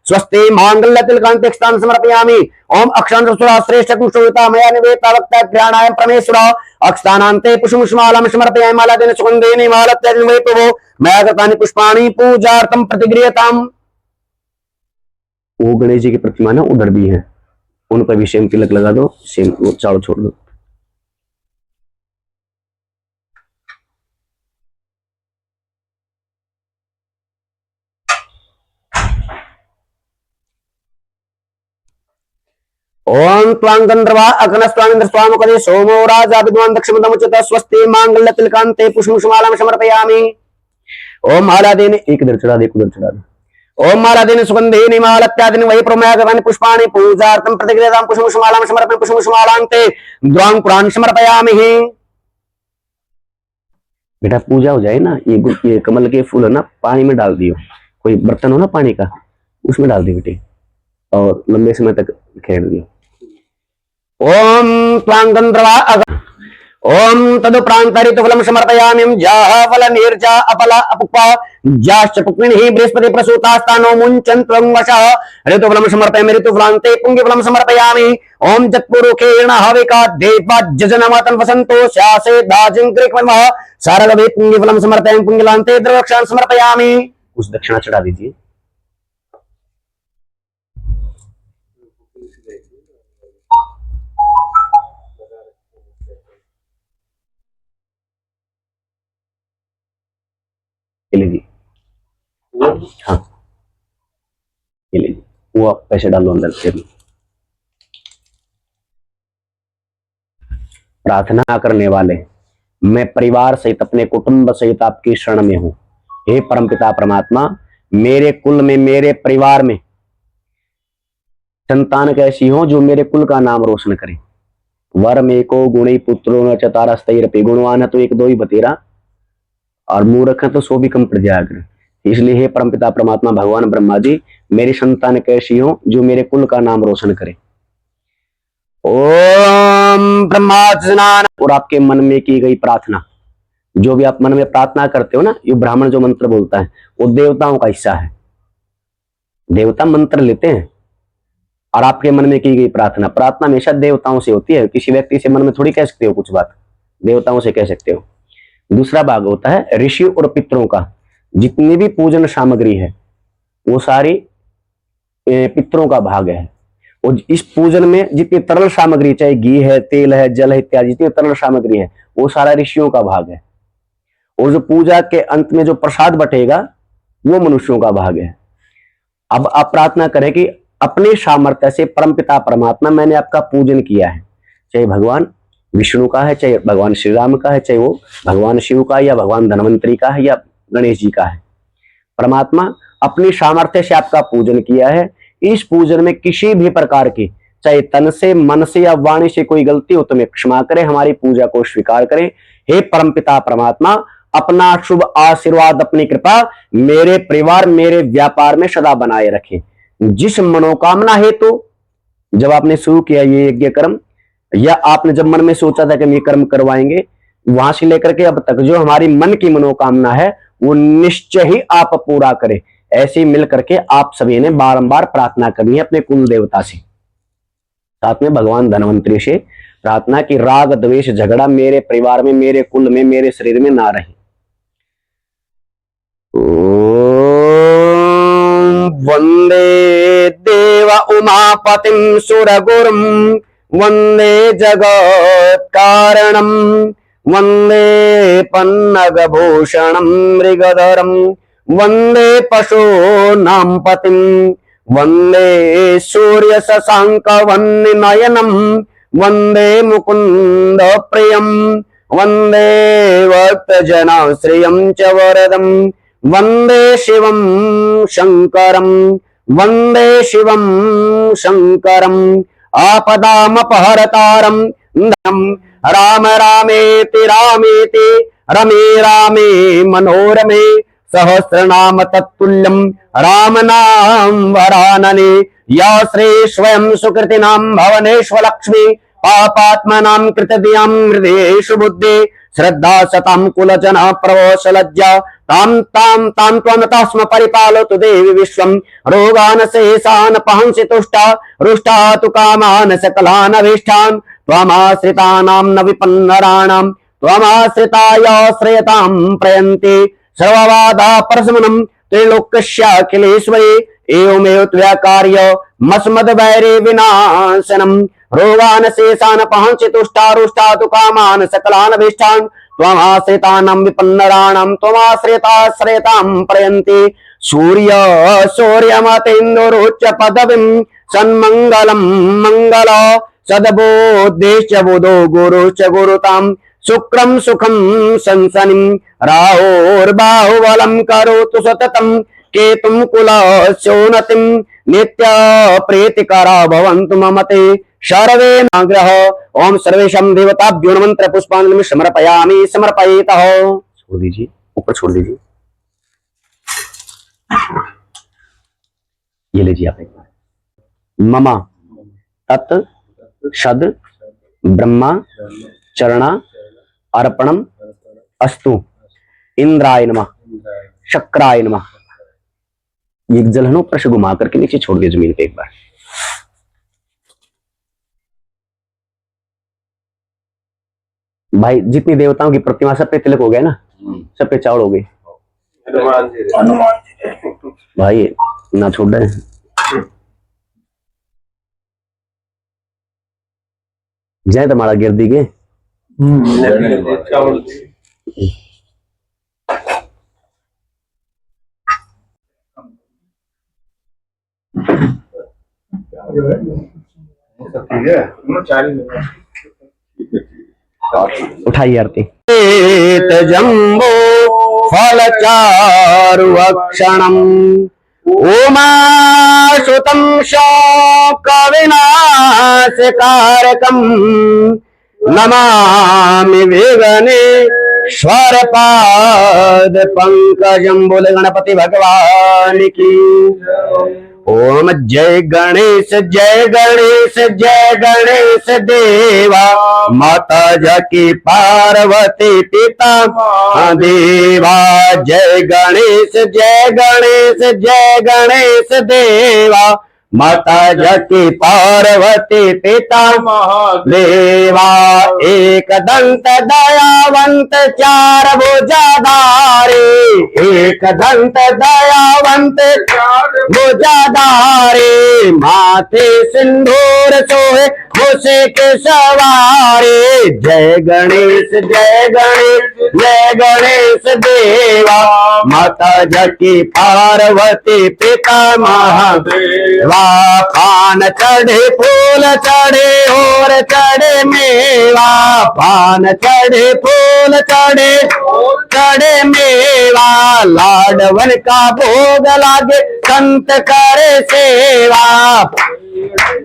स्वस्ति मांगल्य तिलकांते स्थान समर्पयामि। ओम अक्षांत श्रेष्ठ कुशोता मया निवेता वक्ता ज्ञानाय परमेश्वर अक्षानांते पुष्पमालां समर्पयामि। मालादेन सुगंधेन मालत्यं वै प्रभो मया गतानि पुष्पाणि पूजार्थं प्रतिगृह्यताम्। वो गणेश जी की प्रतिमा ना उधर भी है, उन पर भी सेम तिलक लगा दो, सेम वो चारों छोड़ दो। ओम त्वांगंद्रवा अग्नस्वामिंद्र स्वामुकदे सोमो राजा विद्वान दक्षिणमदमुचित स्वस्ति मांगल्य तिलकांते पुष्पमालां समर्पयामि। ओम मालादेन एक इधर चढ़ा दे, एक उधर चढ़ा दे। ओम मालादेन सुगंधेन मालत्यादिन वै प्रमयागतानि पुष्पाणि पूजार्थं प्रतिगृह्यतां पुष्पमालां समर्पयामि। पुष्पमालान्ते द्वां पुराण समर्पयामि। बेटा पूजा हो जाए ना, ये कमल के फूल है ना, पानी में डाल दियो, कोई बर्तन हो ना पानी का उसमें डाल दियो बेटे, और लंबे समय तक खेल दियो। ओम त्वांगंद्रवा ओम तदुपरांतरितफलं समर्पयामि। जाह फल निर्जा अपल अपुपा जाश्च पुक्मिनिः बृहस्पति प्रसूतास्तानो मुञ्चन् त्वं वशः ऋतुफलं समर्पयामि। ऋतुफलान्ते पुंगिफलं समर्पयामि। ओम जत्पुरुखेण हविका देवा जजनमतन वसंतो स्यासे दाजिंग्रिक्मः सारगवे पुंगिफलं समर्पयामि। पुंगिलान्ते द्रवक्षान् समर्पयामि। उस दक्षिणा चढ़ा दीजिए। ये लीजिए, हाँ ये लीजिए, वो आप पैसे डालो अंदर से। प्रार्थना करने वाले, मैं परिवार सहित अपने कुटुंब सहित आपकी शरण में हूं। हे परमपिता परमात्मा, मेरे कुल में, मेरे परिवार में संतान कैसी हो जो मेरे कुल का नाम रोशन करे। वर में को गुणी पुत्रों में चतारा स्तैरपि, गुणवान है तो एक दो ही बतेरा, और मूर्ख है तो सो भी कम पड़ जाएगा। इसलिए हे परमपिता परमात्मा भगवान ब्रह्मा जी, मेरी संतान कैसी हो जो मेरे कुल का नाम रोशन करे। ओम ब्रह्मास्नान। और आपके मन में की गई प्रार्थना, जो भी आप मन में प्रार्थना करते हो ना, ये ब्राह्मण जो मंत्र बोलता है वो देवताओं का हिस्सा है। देवता मंत्र लेते हैं, और आपके मन में की गई प्रार्थना, प्रार्थना हमेशा देवताओं से होती है। किसी व्यक्ति से मन में थोड़ी कह सकते हो कुछ बात, देवताओं से कह सकते हो। दूसरा भाग होता है ऋषि और पितरों का। जितनी भी पूजन सामग्री है वो सारी पितरों का भाग है। और इस पूजन में जितनी तरल सामग्री, चाहे घी है, तेल है, जल है इत्यादि, जितनी तरल सामग्री है वो सारा ऋषियों का भाग है। और जो पूजा के अंत में जो प्रसाद बटेगा वो मनुष्यों का भाग है। अब आप प्रार्थना करें कि अपने सामर्थ्य से परमपिता परमात्मा, मैंने आपका पूजन किया है, चाहे भगवान विष्णु का है, चाहे भगवान श्री राम का है, चाहे वो भगवान शिव का, या भगवान धन्वंतरी का है, या गणेश जी का है। परमात्मा अपनी सामर्थ्य से आपका पूजन किया है। इस पूजन में किसी भी प्रकार की चाहे तन से, मन से या वाणी से कोई गलती हो तो हमें क्षमा करें, हमारी पूजा को स्वीकार करें। हे परमपिता परमात्मा, अपना शुभ आशीर्वाद, अपनी कृपा मेरे परिवार, मेरे व्यापार में सदा बनाए रखें। जिस मनोकामना हेतु जब आपने शुरू किया ये यज्ञ कर्म, या आपने जब मन में सोचा था कि हम ये कर्म करवाएंगे, वहां से लेकर के अब तक जो हमारी मन की मनोकामना है वो निश्चय ही आप पूरा करें। ऐसे ही मिल करके आप सभी ने बारंबार प्रार्थना करनी है अपने कुल देवता से, साथ में भगवान धनवंतरी से प्रार्थना की राग द्वेष झगड़ा मेरे परिवार में, मेरे कुल में, मेरे शरीर में ना रहे। वंदे देव उमापतिं सुरगुरुं, वंदे जगत् कारणं, वंदे पन्नगभूषणं मृगधरं, वंदे पशूनां पतिं, वंदे सूर्य शशांक वन्यनयनं, वंदे मुकुंद प्रियं, वंदे भक्तजनाश्रियं च वरदं, वंदे शिवं शंकरं, वंदे शिवं शंकरं, आपदामपहरतारं राम रामेति रामेति रमे रामे मनोरमे, सहस्रनाम तत्तुल्यं राम नाम वरानने। या श्री स्वयं सुकृतिनां भवनेष्व लक्ष्मी, पापात्मनां कृतधियां हृदयेषु बुद्धि, श्रद्धा सतां कुलजना प्रवोशलज्जा, तां तां तां त्वमतः स्म परिपालतु देवी विश्वं, रोगान् शेषान् पहंसि तुष्टा, रुष्टा तु कामान् सकलान् अभीष्टान्, त्वमाश्रितानां न विपन्नराणां, त्वमाश्रितायाश्रयतां प्रयन्ति, सर्वबाधा परशमनं त्रिलोक्यस्याखिलेश्वरी, एवमेव त्वया कार्य मस्मद्वैरे विनाशनम्, रोगान् शेषान् पहंसि तुष्टा, रुष्टा तु कामान् सकलान् अभीष्टान्, त्वमाश्रितानां विपन्नराणां, त्वमाश्रिताश्रयतां प्रयन्ति, सूर्य सूर्यमतेन्दुरुच्च पदवीं सन्मङ्गलं मंगल, सद्बुद्धिश्च बुधो गुरुश्च गुरुतां, शुक्रं सुखं संसनिं, राहुर्बाहुबलं करोतु सततं, केतुं कुलस्योन्नतिं, नित्य प्रीतिकरा भवन्तु मम ते सर्वे नाग्रह। ओम सर्वेषां देवताभ्यो नमः। मंत्र पुष्पांजलि समर्पयामि, समर्पयेतः। छोड़ दीजिए, ऊपर छोड़ दीजिए। ये लीजिए आप एक बार। मम तत् सद ब्रह्मा चरणा अर्पणम अस्तु, इंद्राय नमः, शक्राय नमः। ये जल है ना, ऊपर से घुमा करके नीचे छोड़ दिया जमीन पे एक बार। भाई जितनी देवताओं की प्रतिमा सब पे तिलक हो गया ना, सब पे चावल हो गए भाई, ना छोड़ रहे। जय तुम्हारा गिरदी के उठाइए आरती। जम्बो फल चारु अक्षणम्, उमासुतं शोक विनाशकारकम्, नमामि विघ्नेश्वर पाद पंकजं। बोले गणपति भगवान की। ओम जय गणेश जय गणेश जय गणेश देवा, माता जकी पार्वती पिता देवा। जय गणेश जय गणेश जय गणेश देवा, माता जकी पार्वती पिता महादेवा। एक दंत दयावंत चार भुजाधारी, एक दंत दयावंत भुजाधारी, माथे सिंदूर सोहे मुझसे के सवारी। जय गणेश जय गणेश जय गणेश देवा, माता जकी पार्वती पिता महादेवा। पान चढ़े फूल चढ़े और चढ़े मेवा, पान चढ़े फूल चढ़े चढ़े मेवा। लाडवन का भोग लागे संत करे सेवा,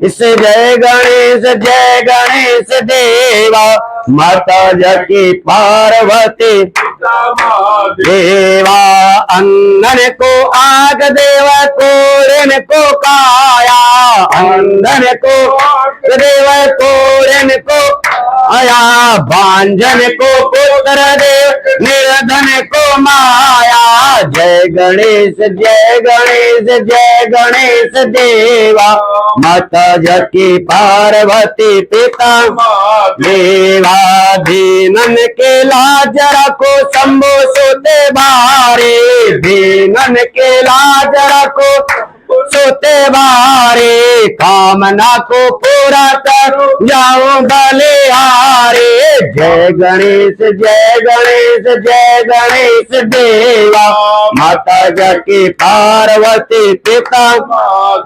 जय गणेश देवा माता जकी पार्वती देवा। अंधन को आग देव कोरन को काया, अंधन को देव कोरन को आया, भांजन को पुत्र देव निर्धन को माया। जय गणेश देवा माता जकी पार्वती पिता देवा। दीनन के लाज रखो शंभो सोते बारे, दीनन के लाज रखो सोते बारे। कामना को पूरा कर जाओ बलिहारे। जय गणेश देवा माता जकी पार्वती पिता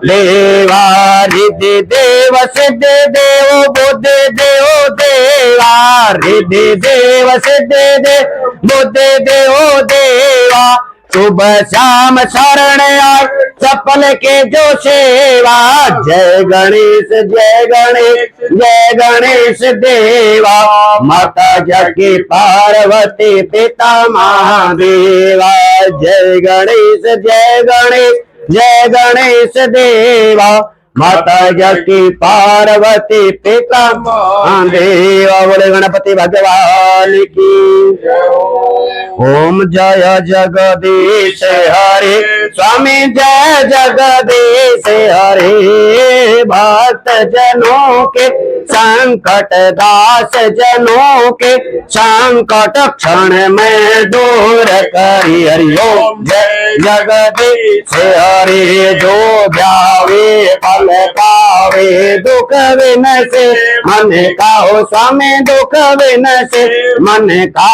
देवा। रिद्धि देव सिद्ध देव बुद्ध देव देवा, रिद्धि देव सिद्ध देव बुद्ध देव देवा। सुबह शाम शरण आए सफल के जो सेवा। जय गणेश देवा माता जकी पार्वती पिता महादेवा। जय गणेश देवा माता जकी पार्वती पिता महादेवा। बोले गणपति भगवान की। ओम जय जगदीश हरे स्वामी जय जगदीश हरे। भक्त जनों के संकट दास जनों के संकट क्षण में दूर करी। हरिओम जय जगदीश हरे। जो ध्यावे फल पावे दुख विन से मन का हो स्वामी, दुख विन से मन का।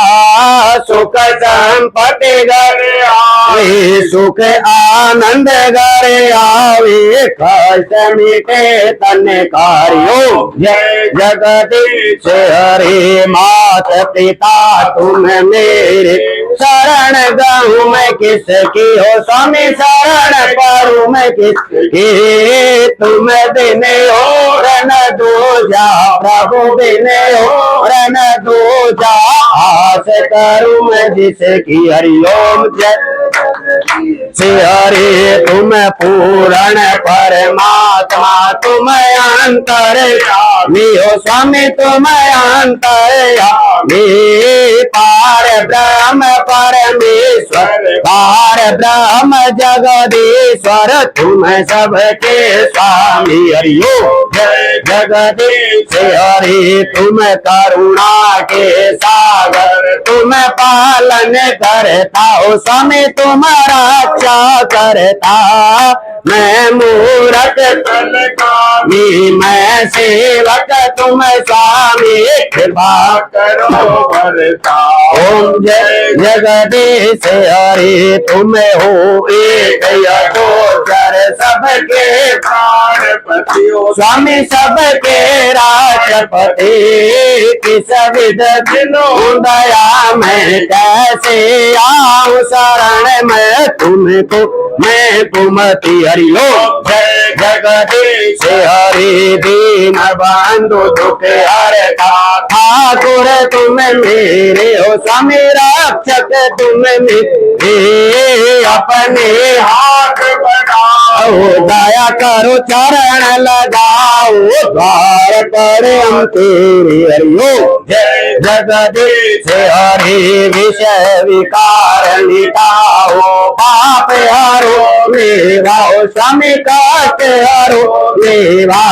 सुख संपत्ति घर आवे, सुख आनंद घर आवे। कष्ट मिटे तन कार्यो। जय जगदीश हरे। मात पिता तुम मेरे शरण गहूँ मैं किसकी हो स्वामी, शरण पारूं मैं किसकी। तुम बिन और न दूजा प्रभु, बिन और न दूजा आस करूं मैं जिसकी। हरिओम जय हरे। तुम पूर्ण परमात्मा तुम अंतर्यामी हो स्वामी, तुम अंतर्यामी। पार ब्रह्म परमेश्वर, पार ब्रह्म जगदीश्वर तुम सबके स्वामी। हरिओम जय जगदीश हरे। तुम करुणा के सागर तुम पालन करता हो स्वामी, तुम रक्षा करता। मैं मूरत तलकामी, मैं सेवक तुम स्वामी, कृपा करो बरता। ओम जय जगदीश हरे। तुम हो एक अगोचर सबके प्राणपति हो स्वामी, सबके राष्ट्रपति। किस विध दिनों दया मैं कैसे आऊं शरण में तुमको, मैं कुमति। हरिओम जय जगदीश हरे। दीन बंधु दुख हरता ठाकुर तुम मेरे हो स्वामी, रक्षक तुम मेरे। अपने हाथ बढ़ाओ दया करो चरण लगाओ, द्वार पर हम तेरे। हरिओम जय जगदीश हरे। विषय विकार मिटाओ पाप हरो मेवा हो स्वामी, कष्ट हरो मेवा।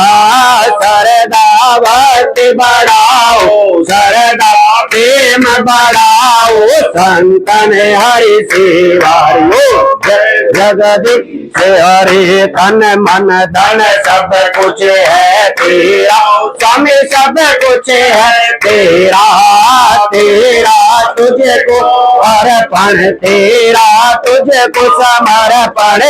सरदा भक्ति बढ़ाओ, सरदा प्रेम बढ़ाओ, संतन हरि सेवा। हरिओम जय जगदीश हरे। तन मन धन सब कुछ है तेरा स्वामी, सब कुछ है तेरा। तेरा तुझको अर्पण, तेरा तुझको समर्पण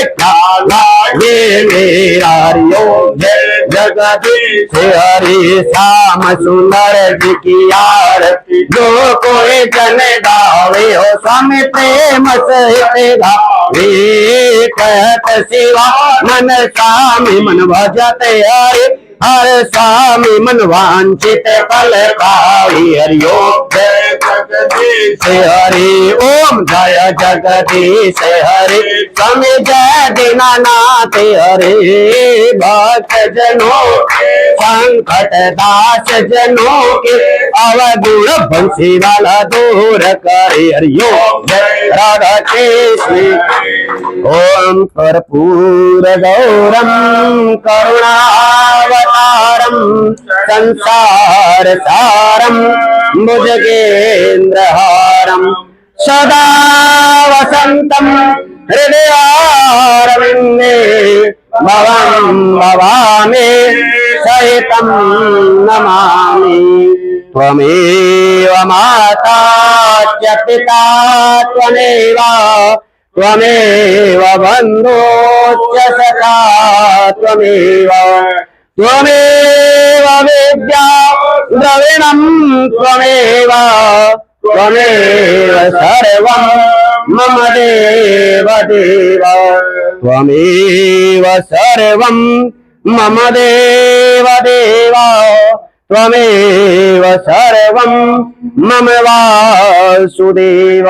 ये मेरा। हरिओम जय जगदीश हरे। श्याम सुंदर जी की आरती जो कोई जन गावे हो स्वामी, प्रेम से गावे वे कहत शिवा मन स्वामी मन भजत हरि हर स्वामी मन वांछित फल पाई हरिओम जय जगदीश हरि ओम जय जगदीश हरि स्वामी जय दीनानाथ हरि भक्त जनों संकट दास जनों के अवगुण बंसी वाला दूर करे हरिओम जय राधा कृष्ण ओम कर्पूर गौरम करुणावतारम संसार सारम भुजगेन्द्रहारम सदा वसंतम हृदयारविंदे भवं भवामि सहितं नमामि त्वमेव माता च पिता त्वमेव त्वमेव बन्धुश्च सखा त्वमेव त्वमेव विद्या द्रविणं त्वमेव त्वमेव सर्वं मम देव देव त्वमेव सर्वं मम देव देव त्वमेव सर्वं मम वासुदेव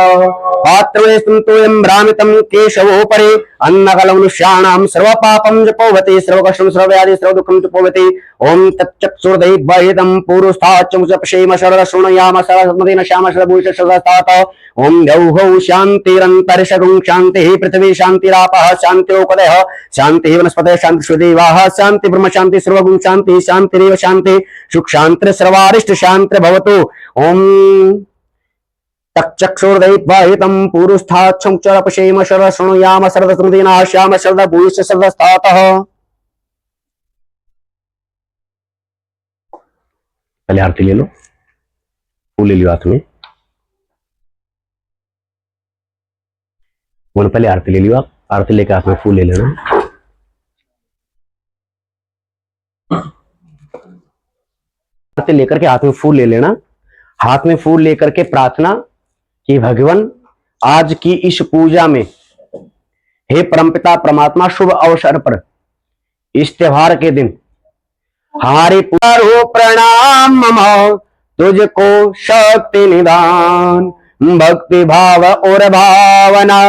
पात्रे संतोयं भ्रामितं केशवोपरि अन्नकलमनुष्याणां सर्वपापं जपोवति सर्वकष्टं सर्वव्याधि सर्वदुःखं जपोवति ओम तच्चक्षुर्दैवहितं पूर्वस्थाच्चमुचपशेम शरद शृणुयाम सरस्मदेन श्याम शरभूष शरदस्तात ओम द्यौः शान्तिरन्तरिक्षगुं शान्तिः पृथिवी शान्तिरापः शान्त्योपदयः शान्तिः वनस्पतयः शान्तिश्वदेवाः शान्ति ब्रह्म शान्ति सर्वगुं शान्तिः शान्तिरेव शान्ति सुख शान्ति सर्वारिष्ट शान्ति भवतु ओम तच्चक्षुर्दैवहितं पूर्वस्थाच्चमुचपशेम शरद शृणुयाम शरदस्मदेन श्याम शरदभूष शरदस्तातः पहले आरती ले लो फूल ले लियो हाथ में बोलो पहले आरती ले लियो आप आरती लेकर हाथ में फूल ले लेना आरती लेकर के हाथ में फूल ले लेना हाथ में फूल लेकर के प्रार्थना कि भगवान आज की इस पूजा में हे परमपिता परमात्मा शुभ अवसर पर इस त्योहार के दिन हमारे पूरा प्रणाम मम तुझको शक्ति निदान भक्ति भाव और भावना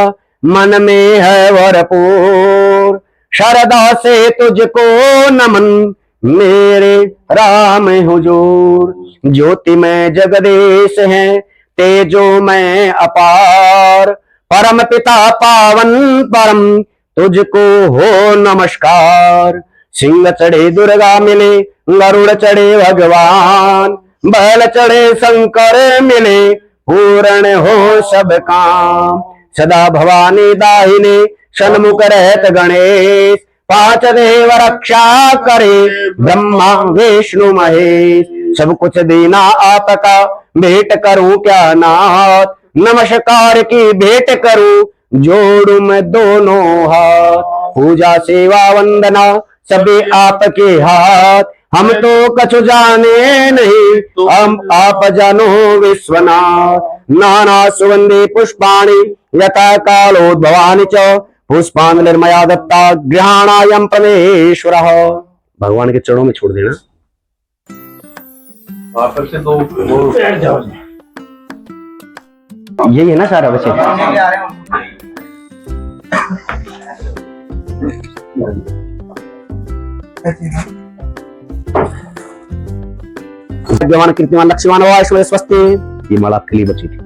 मन में है भरपूर श्रद्धा से तुझको नमन मेरे राम हुजूर ज्योतिमय जगदीश है तेजो में अपार परम पिता पावन परम तुझको हो नमस्कार सिंह चढ़े दुर्गा मिले गरुड़ चढ़े भगवान बैल चढ़े शंकर मिले पूर्ण हो सब काम सदा भवानी दाहिने सन्मुख रहत गणेश पांच देव रक्षा करे ब्रह्मा विष्णु महेश सब कुछ देना आपका भेंट करूं क्या नाथ नमस्कार की भेंट करूं जोड़ू मैं दोनों हाथ पूजा सेवा वंदना सभी आपके हाथ हम तो कछु जाने नहीं हम आप जानो विश्वनाथ नाना सुगंधि पुष्पाणि यथा कालोद्भवानि च पुष्पान निर्मया दत्ता गृहाणायम परमेश्वर भगवान के चरणों में छोड़ देना वापस से दो यही है ना सारा वैसे भगवान कीर्तिमान लक्ष्मीवान वायुष्मय स्वस्ति ये माला आपके लिए बची थी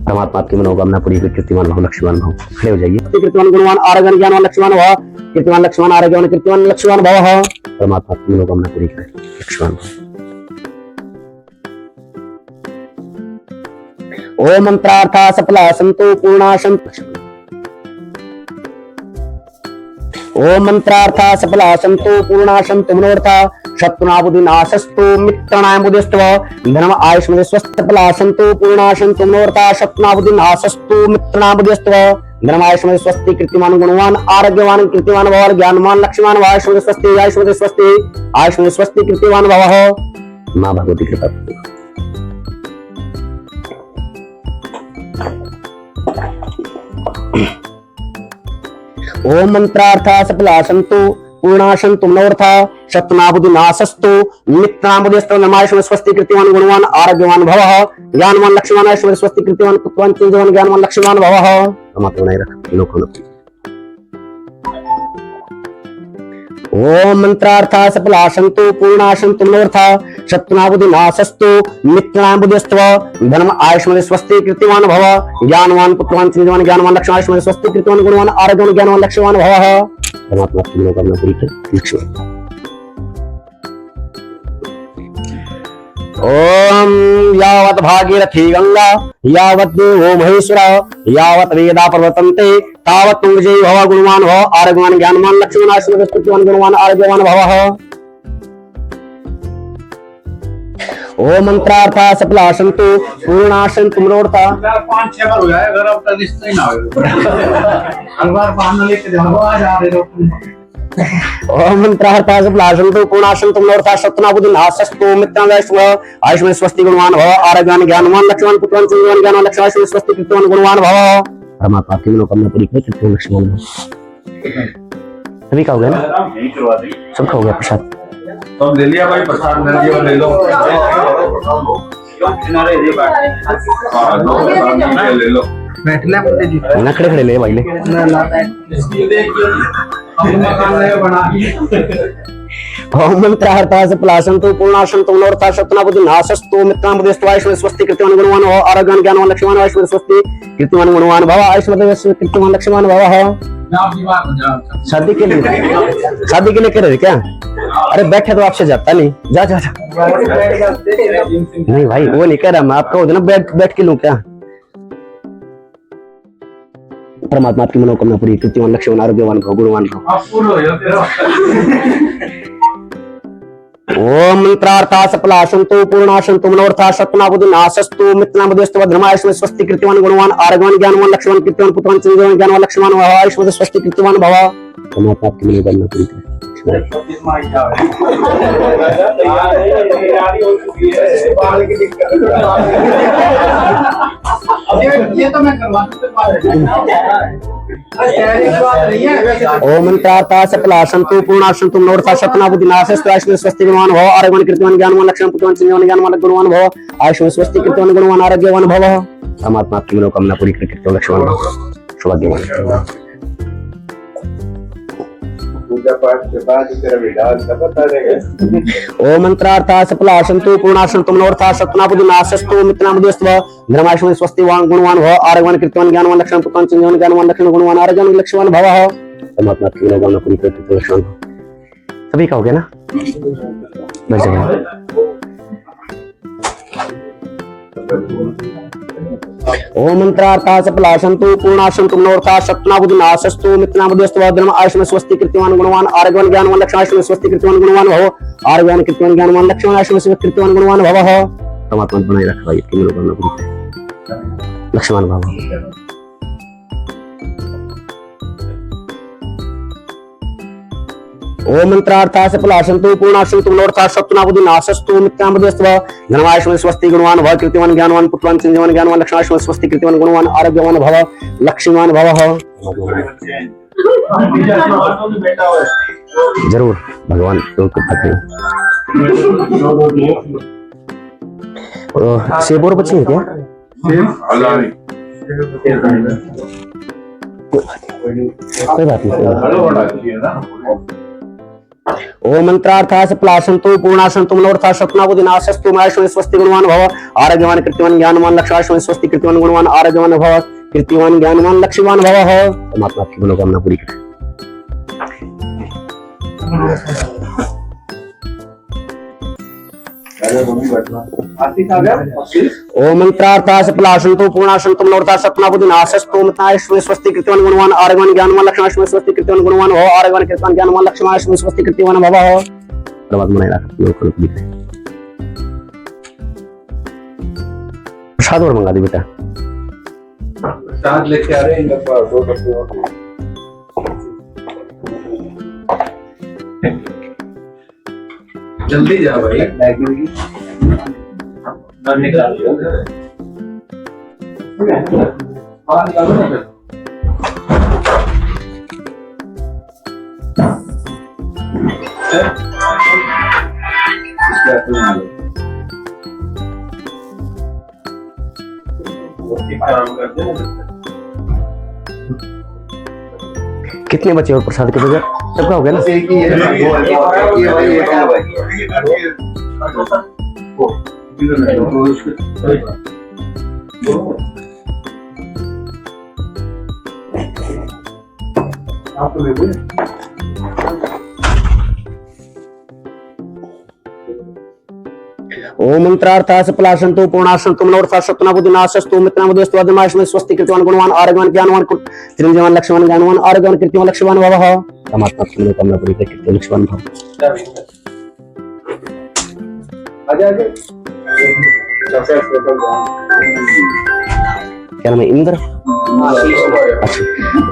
परमात्मा आपकी मनोकामना पूरी हुई कीर्तिमान भाव लक्ष्मीवान भाव खड़े हो जाइए कीर्तिमान गुणवान आरोग्य ज्ञानवान लक्ष्मीवान भाव कीर्तिमान लक्ष्मीवान आरोग्यवान कीर्तिमान लक्ष्मीवान भाव परमात्मा आपकी मनोकामना पूरी करे लक्ष्मीवान भाव ओम मंत्रार्था सफला संतो पूर्णा संतो ओम मंत्रार्था सफला संतो पूर्णा संतो मनोर्था शत्रुनाबुदिनाशस्तु मित्रणामुदिस्तव धर्म आयुष्मदे स्वस्थ फला संतो पूर्णा संतो मनोर्था शत्रुनाबुदिनाशस्तु मित्रणामुदिस्तव धर्म आयुष्मदे स्वस्ति कीर्तिमान गुणवान आरोग्यवान कीर्तिमान भव ज्ञानवान लक्ष्मीवान आयुष्मदे स्वस्ति आयुष्मदे स्वस्ति आयुष्मदे स्वस्ति कीर्तिमान भव मां भगवती कृपा ओम मंत्रार्था सफलासंतु पूर्णाशंतु मनोरथा शतनाबुद्धि नाशस्तु मित्रांबुद्धि नमायश स्वस्ति कृतिवान गुणवान आरोग्यवान भवः ज्ञानवान लक्ष्मण ऐश्वर्य स्वस्ति कृतिवान पुत्रवान चिंतवान ज्ञानवान लक्ष्मण भवः। परमात्मा बनाए रख लोगों को। ओम मंत्रार्था सफलासंतु पूर्णाशंतु मनोरथा शतनाबुद्धि नाशस्तु मित्रांबुद्धि धर्म आयुष्मान स्वस्ति कृतिवान भवः ज्ञानवान पुत्रवान चिंतवान ज्ञानवान लक्ष्मण ऐश्वर्य स्वस्ति कृतिवान गुणवान आरोग्यवान ज्ञानवान लक्ष्मण भवः। परमात्मा की मनोकामना पूरी कर लक्ष्मण। ओम यावत् भागीरथी गंगा यावत् देवो महेश्वर यावत् वेदा प्रवर्तन्ते तावत् तुम विजयी भव गुणवान भव आरोग्यवान ज्ञानवान लक्ष्मण ऐश्वर्य स्तुतिवान गुणवान आरोग्यवान भवः। ओम मंत्रार्था सफलासंतु पूर्णाशंतु मनोरथा 5-6 बार हो जाए अगर अब तक रिश्ता ही ना हो हर बार पान लेके जाओ आज आ रहे हो। ओम मंत्रार्था सफलासंतु पूर्णाशंतु मनोरथा शतनाबुद्धि नाशस्तु मित्रांबुद्धि आयुष्मान स्वस्ति गुणवान भव आरोग्यवान ज्ञानवान लक्ष्मण पुत्रवान चिंतवान ज्ञानवान लक्ष्मण ऐश्वर्य स्वस्ति कृतिवान गुणवान भव। परमात्मा की मनोकामना पूरी कर कृतिवान लक्ष्मण भव। सभी का हो गया ना? सबका हो गया प्रसाद? तो ले लिया भाई प्रसाद ले लो ले लो बैठना पड़ते जी ना खड़े खड़े ले भाई ले ओम मंत्रार्था सफलासंतु पूर्णाशंतु मनोरथा शतनाबुद्धि नाशस्तु मित्रांबुद्धि आयुष्मान स्वस्ति कृतिवान गुणवान भव आरोग्यवान ज्ञानवान लक्ष्मण ऐश्वर्य स्वस्ति कृतिवान गुणवान भव आयुष्मान कृतिवान लक्ष्मण भवः। शादी के लिए कह रहे थे क्या? अरे बैठे तो आपसे जाता नहीं जा जा जा नहीं भाई वो नहीं कह रहा मैं आपका ना बैठ के लूं क्या? परमात्मा की मनोकामना पूरी कृतिवान लक्ष्मण आरोग्यवान भव गुणवान भव। ओम मंत्रार्था सफलासंतु पूर्णाशंतु मनोरथा शतनाबुद्धि नाशस्तु मित्रांबुद्धि धर्मायुष्मान स्वस्ति कृतिवान गुणवान आरोग्यवान ज्ञानवान लक्ष्मण कृतिवान पुत्रवान चिंतवान ज्ञानवान लक्ष्मण भव आयुष्मान स्वस्ति कृतिवान भव। परमात्मा की मनोकामना पूरी कर। ये तो मैं करवा ओम मंत्रार्था सफलासंतु पूर्णाशंतु मनोरथा शतनाबुद्धि नाशस्तु आयुष्मान स्वस्ति गुणवान भव आरोग्यवान कृतिवान ज्ञानवान लक्ष्मण पुत्रवान चिंतवान ज्ञानवान गुणवान भव आयुष्मान स्वस्ति कृतिवान गुणवान आरोग्यवान भव। परमात्मा की मनोकामना पूरी कर कृतिवान लक्ष्मण भव सौभाग्यवान। पूजा पाठ के बाद तेरा विधान सब बता देंगे। ओम मंत्रार्था सफलासंतु पूर्णाशंतु मनोरथा शतनाबुद्धि नाशस्तु मित्रांबुद्धि धर्मायुष्मान स्वस्ति गुणवान भव आरोग्यवान कृतिवान ज्ञानवान लक्ष्मण पुत्रवान चिंतवान ज्ञानवान लक्ष्मण गुणवान आरोग्यवान लक्ष्मण भवः। परमात्मा की मनोकामना पूरी कर कृतिवान लक्ष्मण भव। सभी का हो गया ना? बस जाओ। ओम मंत्रार्था सफलासंतु पूर्णाशंतु मनोरथा शतनाबुद्धि नाशस्तु मित्रांबुद्धि धर्म आयुष्मान स्वस्ति कृतिवान गुणवान आरोग्यवान ज्ञानवान लक्ष्मण आयुष्मान स्वस्ति कृतिवान गुणवान भव आरोग्यवान कृतिवान ज्ञानवान लक्ष्मण आयुष्मान स्वस्ति कृतिवान गुणवान भवः। परमात्मा बनाए रखा भाई की मनोकामना पूरी कर लक्ष्मण भव। ओम मंत्रार्था सफलासंतु पूर्णाशंतु मनोरथा शतनाबुद्धि नाशस्तु मित्रांबुद्धि धर्मायुष्मान स्वस्ति गुणवान भव कृतिवान ज्ञानवान पुत्रवान चिंतवान ज्ञानवान लक्ष्मण आयुष्मान स्वस्ति कृतिवान गुणवान आरोग्यवान भव लक्ष्मण भवः। जरूर भगवान तो सेब और बच्चे हैं क्या? कोई बात नहीं। ओम मंत्रार्था सफलासंतु पूर्णाशंतु मनोरथा शतनाबुद्धि नाशस्तु आयुष्मान स्वस्ति गुणवान भव आरोग्यवान कृतिवान ज्ञानवान लक्ष्मण आयुष्मान स्वस्ति कृतिवान गुणवान आरोग्यवान भव कृतिवान ज्ञानवान लक्ष्मण भवः। परमात्मा की मनोकामना पूरी कर। ओम मंत्रार्था सफलासंतु पूर्णाशंतु मनोरथा शतनाबुद्धि नाशस्तु मित्रायुष्मान स्वस्ति कृतिवान गुणवान आरोग्यवान ज्ञानवान लक्ष्मण आयुष्मान स्वस्ति कृतिवान गुणवान भव आरोग्यवान कृतिवान ज्ञानवान लक्ष्मण आयुष्मान स्वस्ति कृतिवान भवः। परमात्मा बनाए रखा। प्रसाद और मंगा दी बेटा। प्रसाद लेके आ रहे हैं 2 कप जल्दी जा भाई निकाल कितने बचे और प्रसाद के बगैर सबका हो गया ना? ओम मंत्रार्थास प्लाशंतो पूर्णाशंतो मनोरथाशक्तना बुद्धिनाशस्तु मित्रनामोदस्तु अधमाश्मे स्वस्ति कृतवान गुणवान आरोग्यवान ज्ञानवान चिरंजीवान लक्ष्मण ज्ञानवान आरोग्यवान कीर्तिवान लक्ष्मण भवः। परमात्मा की मनोकामना पूरी करे कीर्ति लक्ष्मण भव। क्या नाम है? इंद्र।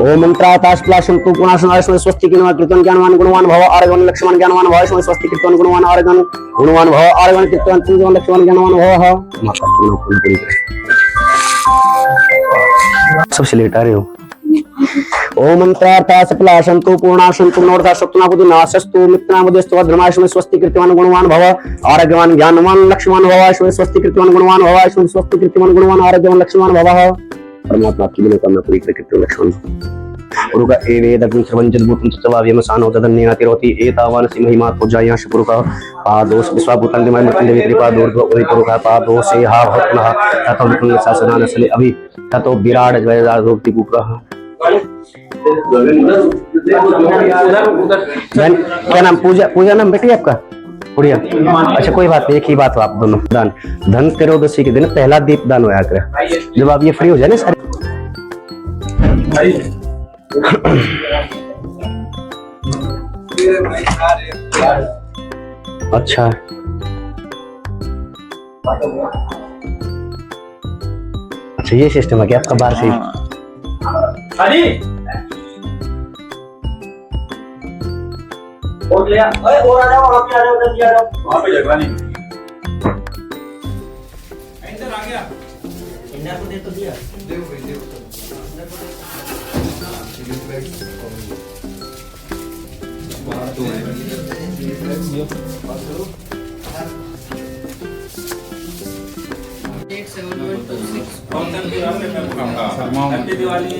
ओम मंत्रार्थास प्लाशंतो पूर्णाशंतो स्वस्ति कृतवान ज्ञानवान गुणवान भव आरोग्यवान लक्ष्मण ज्ञानवान भव स्वस्ति कृतवान गुणवान आरोग्यवान गुणवान भव आरोग्यवान कीर्तिवान चिरंजीवान लक्ष्मण ज्ञानवान भव। सबसे लेट आ रहे हो। ओम मंत्रार्थास प्लाशंतो पूर्णाशंतो मनोरथाशक्तना बुद्धिनाशस्तु मित्रनामोदस्तु धर्माश्मे स्वस्ति कृतवान गुणवान भव आरोग्यवान ज्ञानवान लक्ष्मण भव स्वस्ति कृतवान गुणवान भव स्वस्ति कृतवान गुणवान आरोग्यवान लक्ष्मण भव। परमात्मा की मनोकामना पूरी करे कीर्ति लक्ष्मण पुरुका एवेदग्नि सर्वंजन भूतं चवाव्यम सानो तदन्यातिरोति एतावान सिमहिमा पूजायाश पुरुका पादोस विश्वाभूतं दिमाय मृत्युंजय कृपा दूरद्व ओहि पुरुका पादोसे हा भक्तः ततो विपुल शासनान सले अभि ततो विराट जयदार रूपति पुत्रः। क्या नाम? पूजा नाम बेटी आपका? बढ़िया। अच्छा कोई बात नहीं, एक ही बात हो आप दोनों। दान धनतेरदशी के दिन पहला दीप दान होया करे जब आप ये फ्री हो जाए ना सारे। अच्छा अच्छा ये सिस्टम है क्या आपका बाहर से? और ले आ वहां पे आ जाओ उधर आ जाओ वहां पे झगड़ा नहीं इधर आ गया इंडिया को दे तो दिया देव भाई देव बाहर तो हैप्पी दिवाली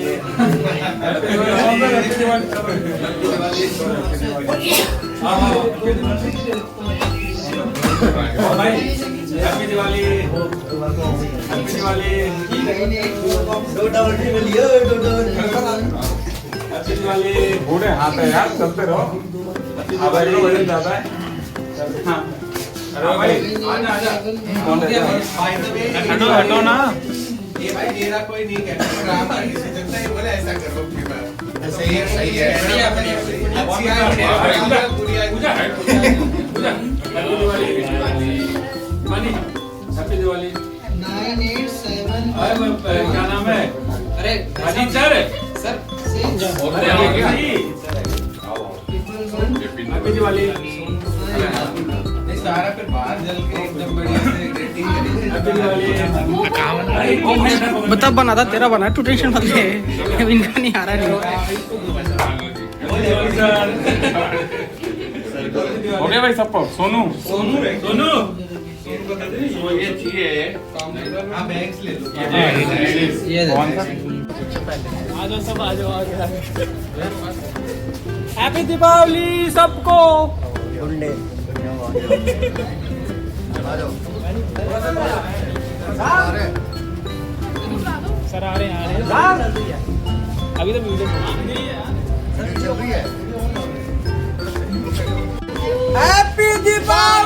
हैप्पी दिवाली बूढ़े हाथ है यार चलते रहो दादा अरे भाई आजा हटो हटो ना ये भाई मेरा कोई नहीं कहता काम का किसी चलता है बोले ऐसा करो सही है बढ़िया पूजा मनी हैप्पी दिवाली 987 क्या नाम है? अरे अजीत सर अरे आ गया हैप्पी दिवाली सारा फिर बाहर जल के एकदम बढ़िया से ग्रीटिंग करेंगे। बता बना था तेरा बना, तू टेंशन मत ले, इनका नहीं आ रहा नहीं। हो गया भाई सबको। सोनू सोनू सोनू ये चाहिए आप बैग्स ले लो ये कौन सा? आ जाओ सब आ जाओ हैप्पी दीपावली सबको। सर आ रहे हैं अभी तो वीडियो हैप्पी दीपावली।